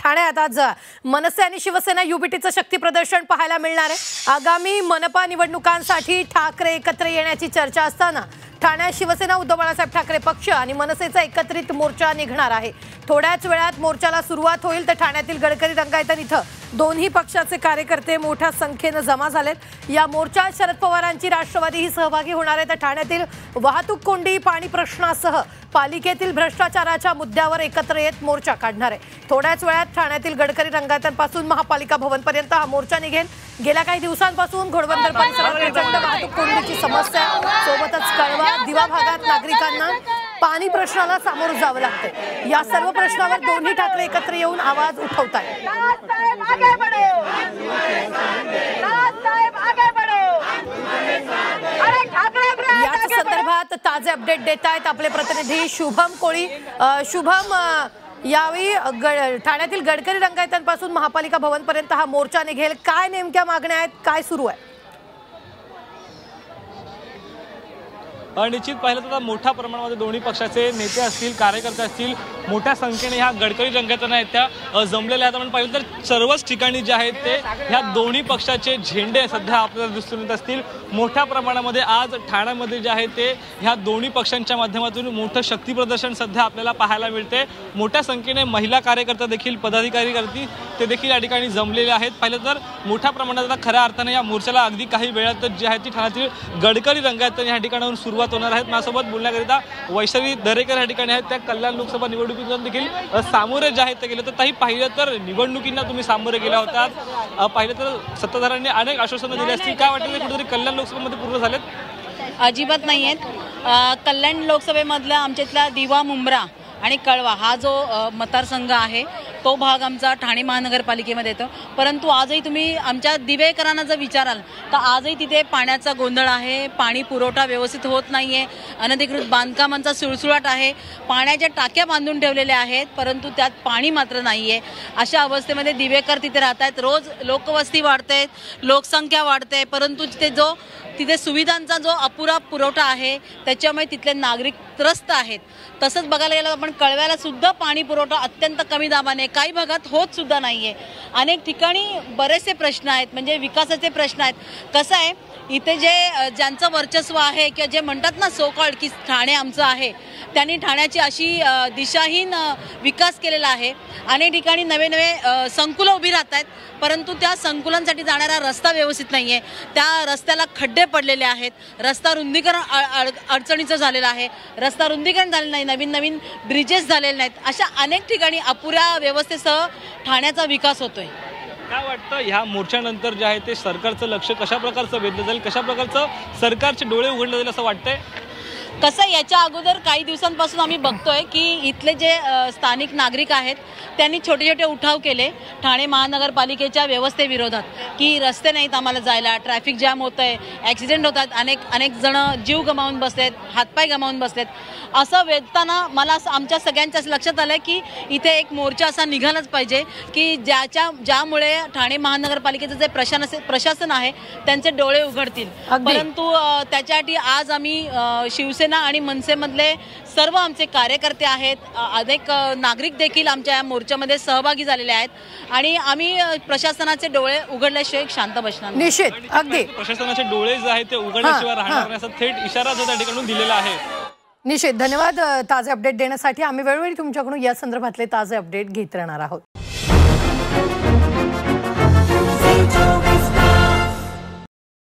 ठाण्यात आज मनसे आणि शिवसेना युबीटीचं शक्ती प्रदर्शन पाहायला मिळणार आहे। आगामी मनपा निवडणुकांसाठी ठाकरे एकत्र येण्याची चर्चा असताना ठाण्यात शिवसेना उद्धव बाळासाहेब ठाकरे पक्ष आणि मनसेचा एकत्रित मोर्चा निघणार आहे। थोड्याच वेळात मोर्चाला सुरुवात होईल तर ठाण्यातील गडकरी रंगायतन इथं दोन्ही पक्षाचे कार्यकर्ते मोठ्या संख्येने जमा झालेत। या मोर्चात शरद पवारांची राष्ट्रवादीही सहभागी होणार आहे। तर ठाण्यातील वाहतूक कोंडी, पाणी प्रश्नासह पालिकेतील भ्रष्टाचाराच्या मुद्द्यावर एकत्र येत मोर्चा काढणार आहे। थोड्याच वेळात ठाण्यातील गडकरी रंगायतनपासून महापालिका भवनपर्यंत हा मोर्चा निघेल। गेल्या काही दिवसांपासून घोडबंदर परिसरात प्रचंड वाहतूक कोंडीची समस्या, सोबतच कळवा दिवा भागात नागरिकांना पाणी प्रश्नाला सामोरं जावं लागतंय। या सर्व प्रश्नावर दोन्ही ठाकरे एकत्र येऊन आवाज उठवतात। याच संदर्भात ताजे अपडेट देत आहेत आपले प्रतिनिधी शुभम कोळी। शुभम, यावेळी ठाण्यातील गडकरी रंगायतनपासून महापालिका भवनपर्यंत हा मोर्चा निघेल, काय नेमक्या मागण्या आहेत, काय सुरू आहे? निश्चित पाहिलं तर मोठ्या प्रमाणामध्ये दोन्ही पक्षाचे नेते असतील, कार्यकर्ते असतील, मोठ्या संख्येने ह्या गडकरी रंगायतन आहेत त्या जमलेल्या आहेत। आपण पाहिलं तर सर्वच ठिकाणी जे आहेत ते ह्या दोन्ही पक्षाचे झेंडे सध्या आपल्याला दिसून येत असतील। मोठ्या प्रमाणामध्ये आज ठाण्यामध्ये जे आहे ते ह्या दोन्ही पक्षांच्या माध्यमातून मोठं शक्ती प्रदर्शन सध्या आपल्याला पाहायला मिळते। मोठ्या संख्येने महिला कार्यकर्ते देखील, पदाधिकारी ते देखील या ठिकाणी जमलेले आहेत। पाहिलं तर मोठ्या प्रमाणात खऱ्या अर्थाने या मोर्चाला अगदी काही वेळातच जे आहे ती ठाण्यातील गडकरी रंगायतन या ठिकाणाहून सुरुवात होणार आहेत। माझ्यासोबत बोलण्याकरिता वैशाली दरेकर या ठिकाणी आहेत, त्या कल्याण लोकसभा निवडणुकीतून देखील सामोरे जे आहेत ते गेले। तर ताई, पाहिलं तर निवडणुकींना तुम्ही सामोरे गेला होता, पाहिलं तर सत्ताधाऱ्यांनी अनेक आश्वासनं दिली असतील, काय वाटतं कुठेतरी कल्याण लोकसभेमध्ये पूर्ण झालेत? अजिबात नाही आहेत। कल्याण लोकसभेमधला आमच्यातला दिवा, मुंब्रा आणि कळवा हा जो मतदारसंघ आहे तो भाग आमचा ठाणे महानगरपालिकेमध्ये येतो। परंतु आजही तुम्ही आमच्या दिवेकरांना जर विचाराल तर आजही तिथे पाण्याचा गोंधळ आहे, पाणी पुरवठा व्यवस्थित होत नाही आहे, अनधिकृत बांधकामांचा सुळसुळाट आहे, पाण्याच्या टाक्या बांधून ठेवलेल्या आहेत परंतु त्यात पाणी मात्र नाही आहे। अशा अवस्थेमध्ये दिवेकर तिथे राहत आहेत। रोज लोकवस्ती वाढते, लोकसंख्या वाढते, परंतु तिथे सुविधांचा जो अपुरा पुरवठा आहे त्याच्यामुळे तिथले नागरिक त्रस्त आहेत। तसंच बघायला गेलं आपण कळव्याला सुद्धा पाणी पुरवठा अत्यंत कमी दाबाने, काही भागात होत सुद्धा नाहीये। अनेक ठिकाणी बरेचसे प्रश्न आहेत, म्हणजे विकासाचे प्रश्न आहेत। कसं आहे, इथे ज्यांचं वर्चस्व आहे किंवा जे म्हणतात ना सो कॉल्ड की ठाणे आमचं आहे, त्यांनी ठाण्याची अशी दिशाहीन विकास केलेला आहे। अनेक ठिकाणी नवे नवे संकुलं उभी राहत आहेत परंतु त्या संकुलांसाठी जाणारा रस्ता व्यवस्थित नाही आहे, त्या रस्त्याला खड्डे पडलेले आहेत, रस्ता रुंदीकरण अडचणीचं झालेलं आहे, रस्ता रुंदीकरण झालेलं नाही, नवीन नवीन ब्रिजेस झालेले नाहीत। अशा अनेक ठिकाणी अपुऱ्या व्यवस्थेसह ठाण्याचा विकास होतोय। काय वाटतं ह्या मोर्चानंतर जे आहे ते सरकारचं लक्ष कशा प्रकारचं वेधलं जाईल, कशा प्रकारचं सरकारचे डोळे उघडले जाईल असं वाटतंय? कसं, याच्या अगोदर काही दिवसांपासून आम्ही बघतोय की इथले जे स्थानिक नागरिक आहेत त्यांनी छोटे छोटे उठाव केले ठाणे महानगरपालिकेच्या व्यवस्थेविरोधात, की रस्ते नाहीत आम्हाला जायला, ट्रॅफिक जॅम होत आहे, ॲक्सिडेंट होतात, अनेक जण जीव गमावून बसलेत, हातपाय गमावून बसलेत। असं वेधताना मला आमच्या सगळ्यांच्याच लक्षात आलं की इथे एक मोर्चा असा निघालाच पाहिजे की ज्यामुळे ठाणे महानगरपालिकेचं जे प्रशासन आहे त्यांचे डोळे उघडतील। परंतु त्याच्यासाठी आज आम्ही शिवसेना आणि मनसेमधले सर्व आमचे कार्यकर्ते आहेत, अनेक नागरिक देखील आमच्या या मोर्चामध्ये सहभागी झालेले आहेत आणि आम्ही प्रशासनाचे डोळे उघडल्याशिवाय शांत बसणार नाही। निश्चित, अगदी प्रशासनाचे डोळे जे आहेत ते उघडल्याशिवाय राहणार नाही असा थेट इशारा जो त्या ठिकाणून दिलेला आहे। निश्चित, धन्यवाद ताजे अपडेट देण्यासाठी। आम्ही वेळोवेळी तुमच्याकडून या संदर्भातले ताजे अपडेट घेत राहणार आहोत।